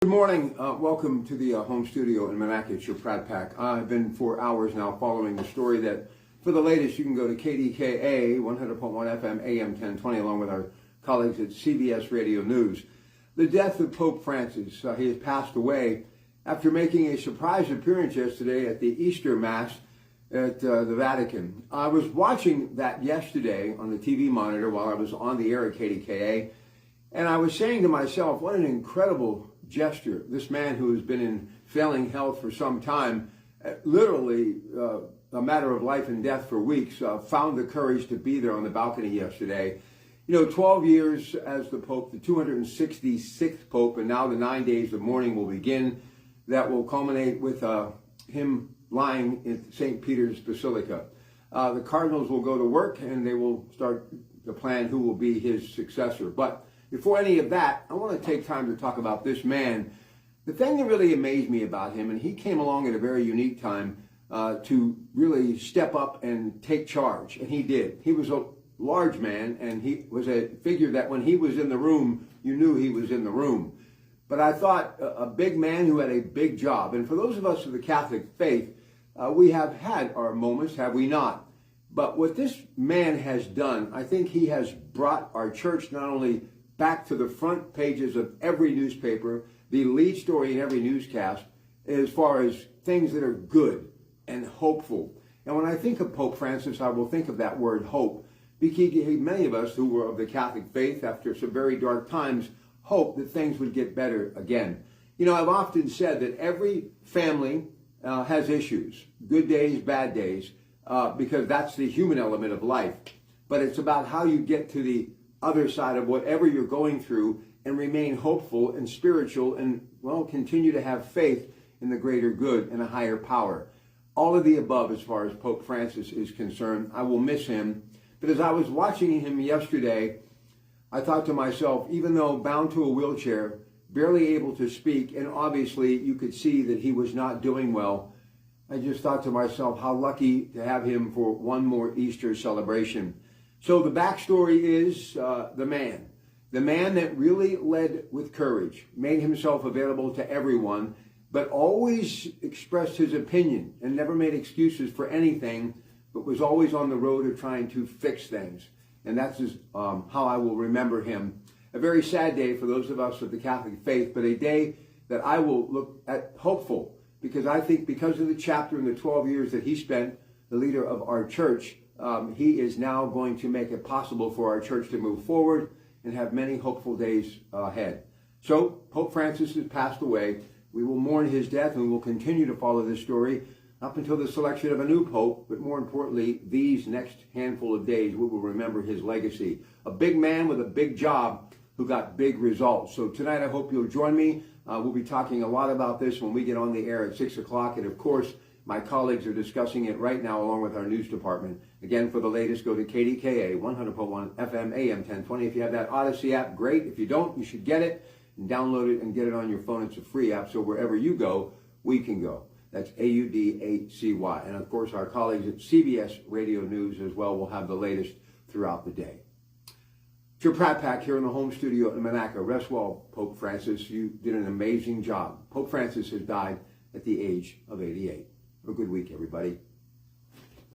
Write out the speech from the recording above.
Good morning. Welcome to the home studio in Monaco. It's your Pratt Pack. I've been for hours now following the story that, for the latest, you can go to KDKA 100.1 FM AM 1020 along with our colleagues at CBS Radio News. The death of Pope Francis. He has passed away after making a surprise appearance yesterday at the Easter Mass at the Vatican. I was watching that yesterday on the TV monitor while I was on the air at KDKA, and I was saying to myself, what an incredible gesture. This man who has been in failing health for some time, literally a matter of life and death for weeks, found the courage to be there on the balcony yesterday. 12 years as the Pope, the 266th Pope, and now the 9 days of mourning will begin. That will culminate with him lying in St. Peter's Basilica. The cardinals will go to work and they will start to plan who will be his successor. But before any of that, I want to take time to talk about this man. The thing that really amazed me about him, and he came along at a very unique time to really step up and take charge, and he did. He was a large man, and he was a figure that when he was in the room, you knew he was in the room. But I thought a big man who had a big job, and for those of us of the Catholic faith, we have had our moments, have we not? But what this man has done, I think he has brought our church not only back to the front pages of every newspaper, the lead story in every newscast, as far as things that are good and hopeful. And when I think of Pope Francis, I will think of that word hope, because many of us who were of the Catholic faith, after some very dark times, hope that things would get better again. I've often said that every family has issues, good days, bad days, because that's the human element of life. But it's about how you get to the other side of whatever you're going through and remain hopeful and spiritual and, continue to have faith in the greater good and a higher power. All of the above as far as Pope Francis is concerned. I will miss him. But as I was watching him yesterday, I thought to myself, even though bound to a wheelchair, barely able to speak, and obviously you could see that he was not doing well, I just thought to myself how lucky to have him for one more Easter celebration. So the backstory is the man that really led with courage, made himself available to everyone, but always expressed his opinion and never made excuses for anything, but was always on the road of trying to fix things. And that's how I will remember him. A very sad day for those of us of the Catholic faith, but a day that I will look at hopeful, because I think because of the chapter in the 12 years that he spent, the leader of our church, he is now going to make it possible for our church to move forward and have many hopeful days ahead. So Pope Francis has passed away. We will mourn his death and we will continue to follow this story up until the selection of a new pope. But more importantly, these next handful of days, we will remember his legacy. A big man with a big job who got big results. So tonight, I hope you'll join me. We'll be talking a lot about this when we get on the air at 6 o'clock. And of course, my colleagues are discussing it right now along with our news department. Again, for the latest, go to KDKA 100.1 FM AM 1020. If you have that Odyssey app, great. If you don't, you should get it and download it and get it on your phone. It's a free app, so wherever you go, we can go. That's AUDACY. And of course, our colleagues at CBS Radio News as well will have the latest throughout the day. It's your Pratt Pack here in the home studio in Monaco. Rest well, Pope Francis. You did an amazing job. Pope Francis has died at the age of 88. Have a good week, everybody.